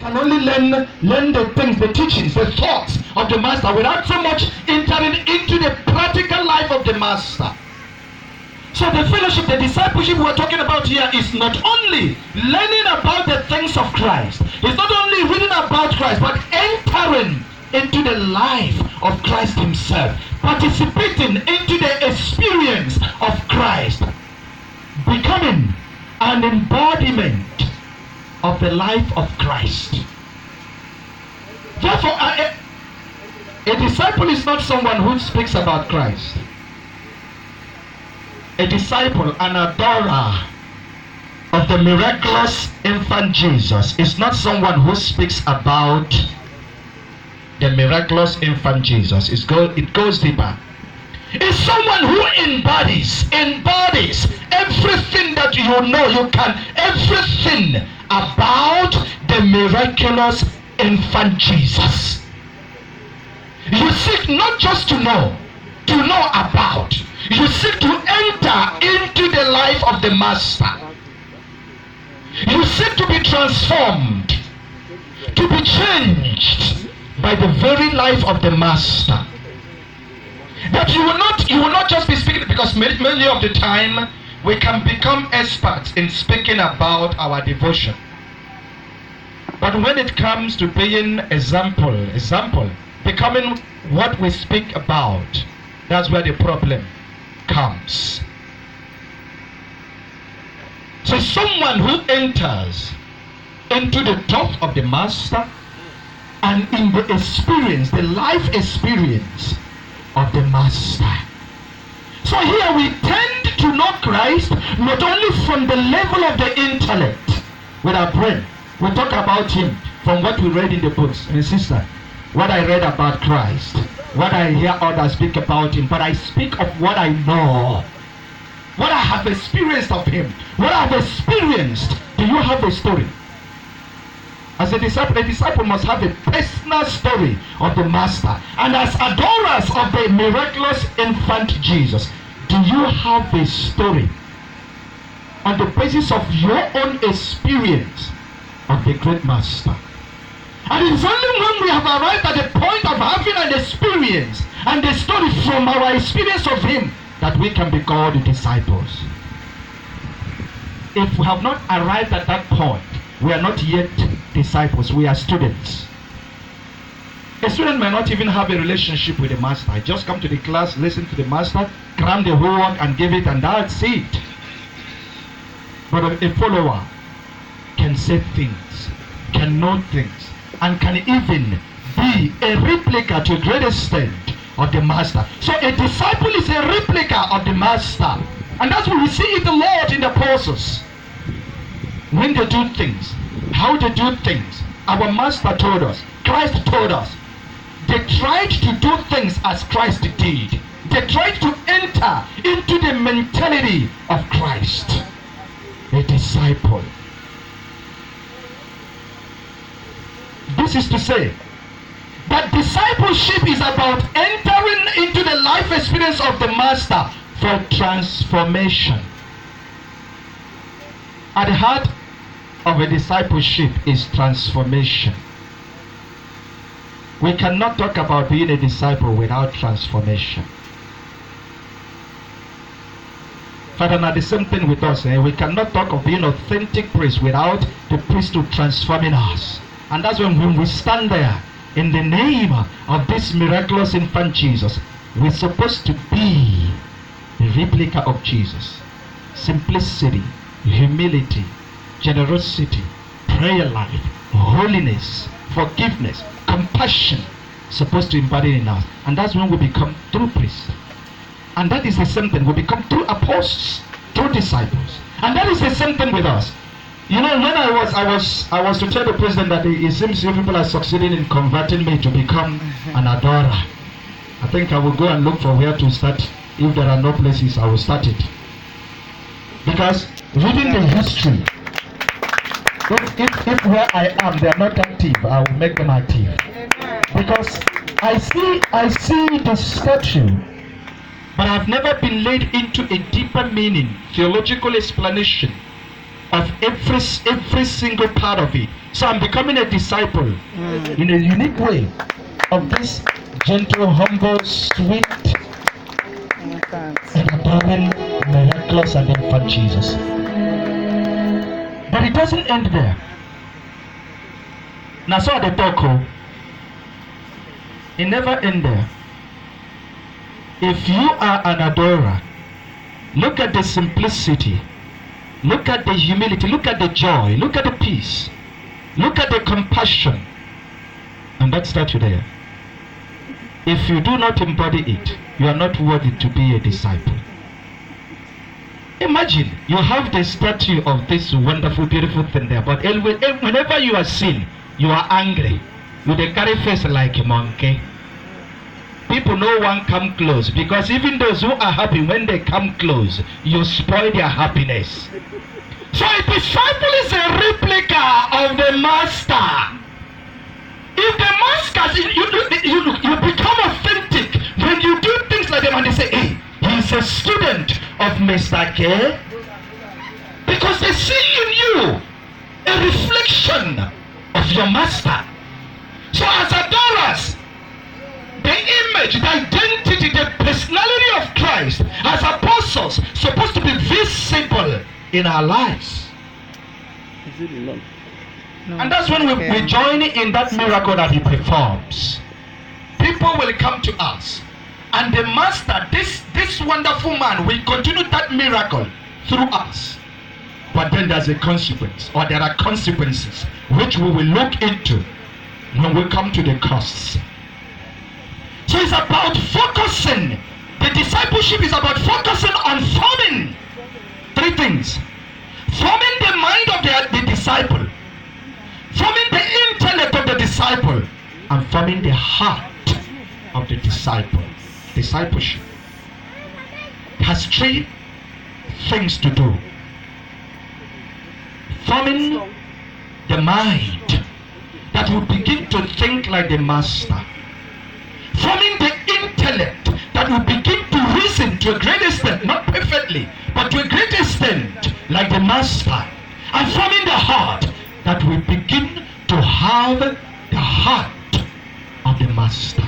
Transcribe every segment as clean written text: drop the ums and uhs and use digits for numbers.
can only learn the things, the teachings, the thoughts of the master without so much entering into the practical life of the master. So the fellowship, the discipleship we're talking about here is not only learning about the things of Christ. It's not only reading about Christ, but entering into the life of Christ himself, participating into the experience of Christ, becoming an embodiment of the life of Christ. Therefore, a disciple is not someone who speaks about Christ. A disciple, an adorer of the miraculous infant Jesus, is not someone who speaks about the miraculous infant Jesus. It goes deeper. It's someone who embodies everything that everything about the miraculous infant Jesus. You seek not just to know about. You seek to enter into the life of the master. You seek to be transformed, to be changed by the very life of the master. That you will not just be speaking, because many of the time we can become experts in speaking about our devotion. But when it comes to being example, becoming what we speak about, that's where the problem comes. So someone who enters into the thought of the master and in the experience, the life experience of the master. So here we tend to know Christ not only from the level of the intellect with our brain. We talk about him from what we read in the books. And sister, what I read about Christ, what I hear others speak about him, but I speak of what I know, what I have experienced of him, what I have experienced. Do you have a story? As a disciple must have a personal story of the master. And as adorers of the miraculous infant Jesus, do you have a story on the basis of your own experience of the great master? And it's only when we have arrived at the point of having an experience and the story from our experience of him that we can be called disciples. If we have not arrived at that point, we are not yet disciples, we are students. A student may not even have a relationship with the master. Just come to the class, listen to the master, cram the homework and give it, and that's it. But a follower can say things, can know things, and can even be a replica to a great extent of the master. So a disciple is a replica of the master. And that's what we see it a lot in the apostles. When they do things, how they do things, our master told us, Christ told us, they tried to do things as Christ did. They tried to enter into the mentality of Christ. A disciple. This is to say that discipleship is about entering into the life experience of the master for transformation. At the heart of a discipleship is transformation. We cannot talk about being a disciple without transformation. Father, now the same thing with us. We cannot talk of being authentic priests without the priesthood transforming us. And that's when we stand there in the name of this miraculous infant Jesus, we're supposed to be a replica of Jesus. Simplicity, humility, generosity, prayer life, holiness, forgiveness, compassion, supposed to embody in us. And that's when we become true priests. And that is the same thing. We become true apostles, true disciples. And that is the same thing with us. You know, when I was to tell the president that it seems you people are succeeding in converting me to become an adorer. I think I will go and look for where to start. If there are no places, I will start it. Because reading the history, if where I am they are not active, I will make them active. Because I see the statue, but I've never been led into a deeper meaning, theological explanation of every single part of it. So I'm becoming a disciple in a unique way of this gentle, humble, sweet, and adoring, miraculous, and infant Jesus. But it doesn't end there. Now, so the talk, it never ends there. If you are an adorer, look at the simplicity, look at the humility, look at the joy, look at the peace, look at the compassion, and that starts there. If you do not embody it, you are not worthy to be a disciple. Imagine you have the statue of this wonderful, beautiful thing there, but whenever you are seen, you are angry. You carry face like a monkey. People no one come close, because even those who are happy, when they come close, you spoil their happiness. So a disciple is a replica of the master. If the master, you become authentic when you do things like them, and they say, hey, he's a student of Mr. K, because they see in you a reflection of your master. So as adorers, the image, the identity, the personality of Christ as apostles supposed to be visible in our lives. No. And that's when we join in that miracle that he performs. People will come to us, and the master, this wonderful man, will continue that miracle through us. But then there's a consequence, or there are consequences, which we will look into when we come to the costs. So it's about focusing. The discipleship is about focusing on forming three things. Forming the mind of the disciple, forming the intellect of the disciple, and forming the heart of the disciple. Discipleship has three things to do. Forming the mind that will begin to think like the master. Forming the intellect that will begin to reason to a great extent, not perfectly, but to a great extent like the master. And forming the heart that will begin to have the heart of the master.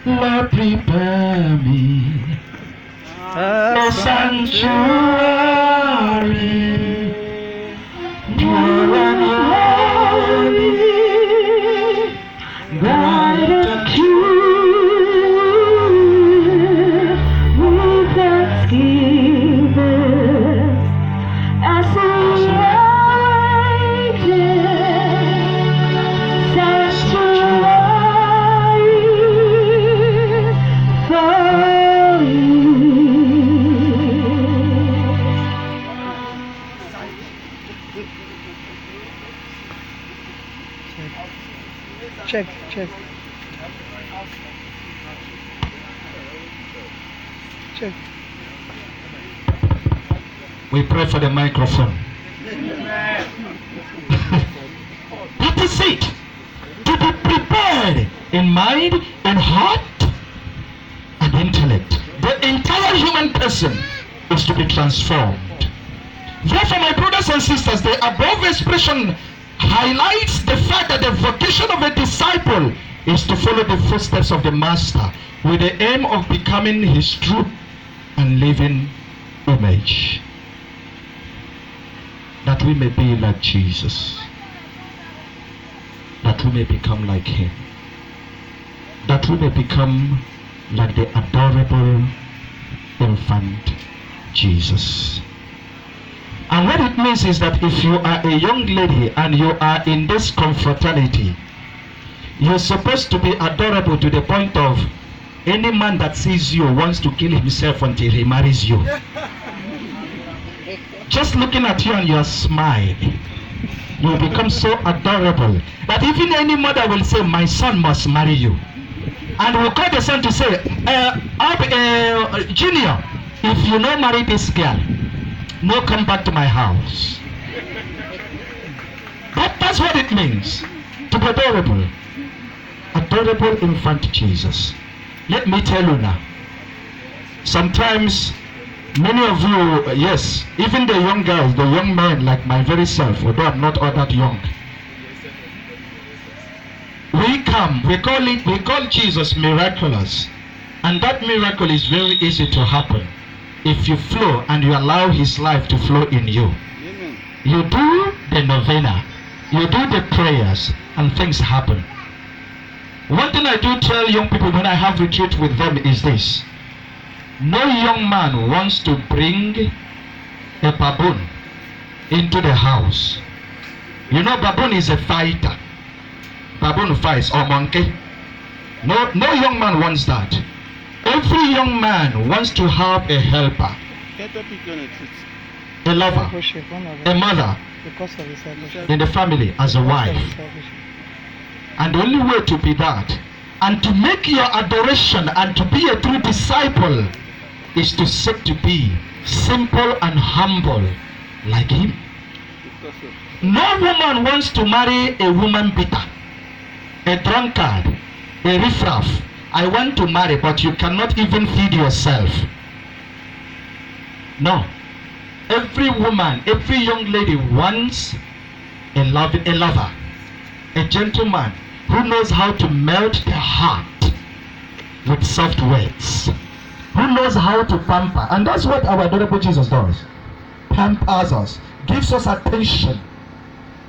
Lord, prepare me a sanctuary, pure and holy, bright and pure, with thanksgiving as a waiting sanctuary for you. Check. We pray for the microphone. That is it. To be prepared in mind, in heart, and intellect. The entire human person is to be transformed. Therefore, my brothers and sisters, the above expression highlights the fact that the vocation of a disciple is to follow the footsteps of the master with the aim of becoming his true and living image, that we may be like Jesus, that we may become like him, that we may become like the adorable infant Jesus. And what it means is that if you are a young lady and you are in this confraternity, you're supposed to be adorable to the point of any man that sees you wants to kill himself until he marries you. Just looking at you and your smile, you become so adorable that even any mother will say, my son must marry you. And will call the son to say, Junior, if you not marry this girl, no, come back to my house. That's what it means to be adorable. Adorable infant Jesus. Let me tell you now, Sometimes, many of you, yes, even the young guys, the young men like my very self, although I'm not all that young, we call Jesus miraculous. And that miracle is very easy to happen if you flow and you allow his life to flow in you. Amen. You do the novena, you do the prayers, and things happen. One thing I do tell young people when I have retreat with them is this: no young man wants to bring a baboon into the house. You know, baboon is a fighter. Baboon fights, or monkey. No young man wants that. Every young man wants to have a helper, a lover, a mother in the family as a wife. And the only way to be that, and to make your adoration and to be a true disciple, is to seek to be simple and humble like him. No woman wants to marry a woman bitter, a drunkard, a riffraff. I want to marry, but you cannot even feed yourself. No. Every woman, every young lady wants a lover, a gentleman who knows how to melt their heart with soft words, who knows how to pamper. And that's what our adorable Jesus does. Pampers us, gives us attention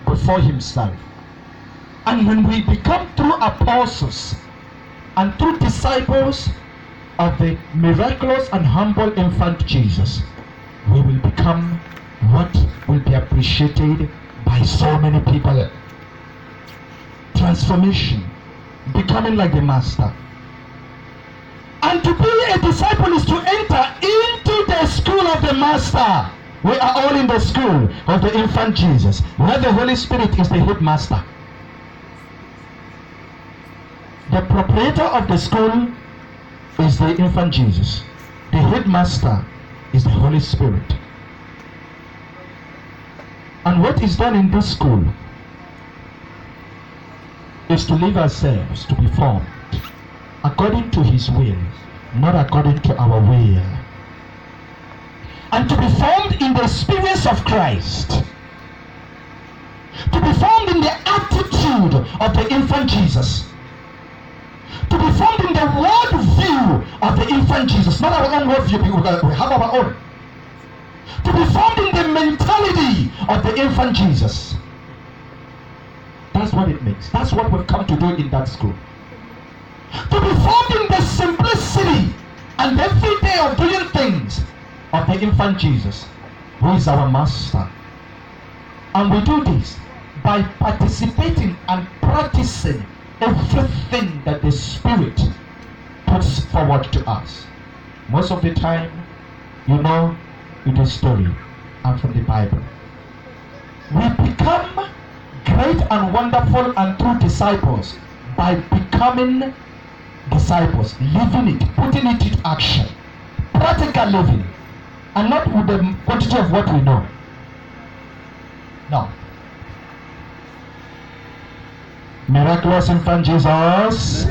before himself. And when we become true apostles and true disciples of the miraculous and humble infant Jesus, we will become what will be appreciated by so many people. Transformation, becoming like the master. And to be a disciple is to enter into the school of the master. We are all in the school of the infant Jesus, where the Holy Spirit is the headmaster. The proprietor of the school is the infant Jesus. The headmaster is the Holy Spirit. And what is done in this school is to live ourselves to be formed according to his will, not according to our will. And to be formed in the experience of Christ. To be formed in the attitude of the infant Jesus. To be formed in the world view of the infant Jesus. Not our own world view, we have our own. To be formed in the mentality of the infant Jesus. That's what it means. That's what we've come to do in that school. To be formed in the simplicity and every day of doing things of the infant Jesus, who is our master. And we do this by participating and practicing everything that the Spirit puts forward to us. Most of the time, you know, it is story and from the Bible. We become great and wonderful and true disciples by becoming disciples, living it, putting it into action, practical living, and not with the quantity of what we know. No. Miraculous infant Jesus. So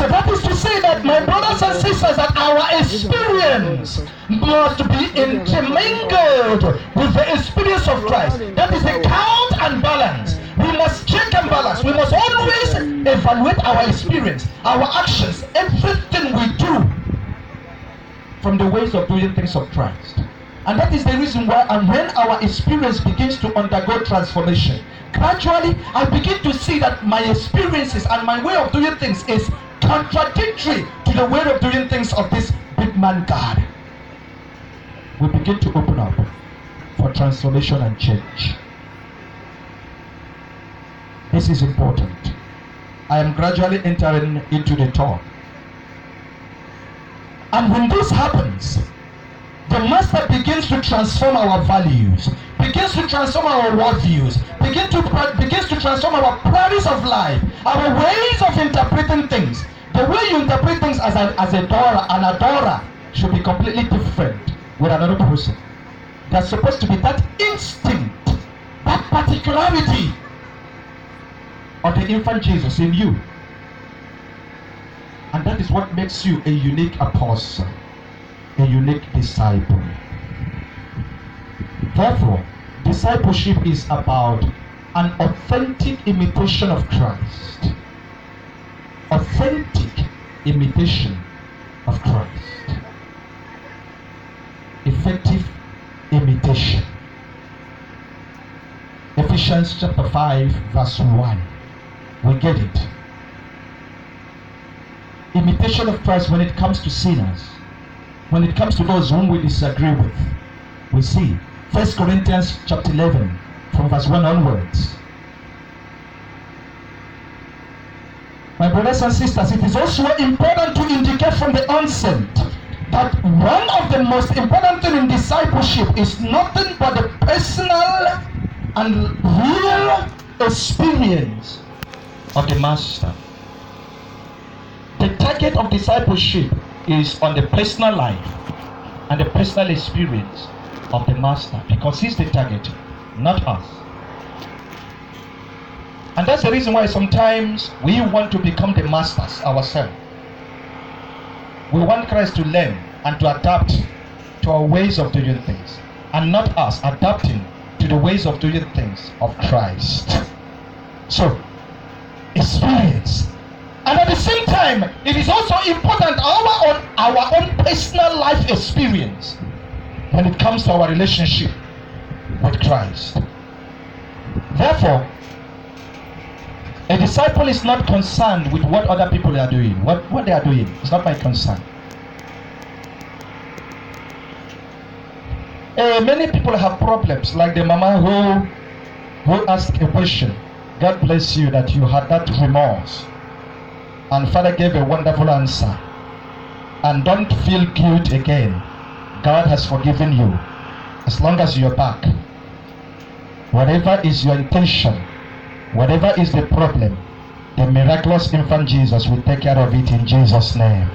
that is to say that, my brothers and sisters, that our experience must be intermingled with the experience of Christ. That is the count and balance. We must check and balance. We must always evaluate our experience, our actions, everything we do from the ways of doing things of Christ. And that is the reason why, and when our experience begins to undergo transformation, gradually I begin to see that my experiences and my way of doing things is contradictory to the way of doing things of this big man God. We begin to open up for transformation and change. This is important. I am gradually entering into the talk. And when this happens, the master begins to transform our values, begins to transform our worldviews, begins to transform our priorities of life, our ways of interpreting things. The way you interpret things as an adorer should be completely different with another person. There's supposed to be that instinct, that particularity of the infant Jesus in you. And that is what makes you a unique apostle, a unique disciple. Therefore, discipleship is about an authentic imitation of Christ. Authentic imitation of Christ. Effective imitation. Ephesians chapter 5 verse 1. We get it. Imitation of Christ when it comes to sinners. When it comes to those whom we disagree with. We see 1 Corinthians chapter 11 from verse 1 onwards. My brothers and sisters, it is also important to indicate from the onset that one of the most important things in discipleship is nothing but the personal and real experience of the master. The target of discipleship is on the personal life and the personal experience of the master, because he's the target, not us. And that's the reason why sometimes we want to become the masters ourselves. We want Christ to learn and to adapt to our ways of doing things, and not us adapting to the ways of doing things of Christ. So, experience. And at the same time, it is also important our own personal life experience when it comes to our relationship with Christ. Therefore, a disciple is not concerned with what other people are doing. What they are doing is not my concern. Many people have problems, like the mama who asked a question. God bless you that you had that remorse. And Father gave a wonderful answer. And don't feel guilt again. God has forgiven you. As long as you're back. Whatever is your intention, whatever is the problem, the miraculous infant Jesus will take care of it in Jesus' name.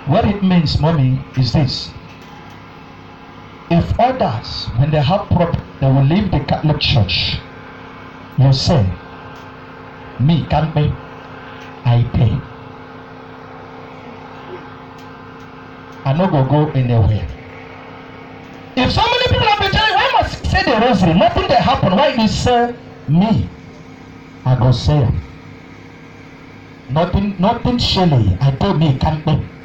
What it means, mommy, is this. If others, when they have problem, they will leave the Catholic Church, you say, me can't pay, I pay. I no go anywhere. If so many people have been telling, why must say the rosary? Nothing that happen. Why you say me? I go say nothing surely. I told me can't pay.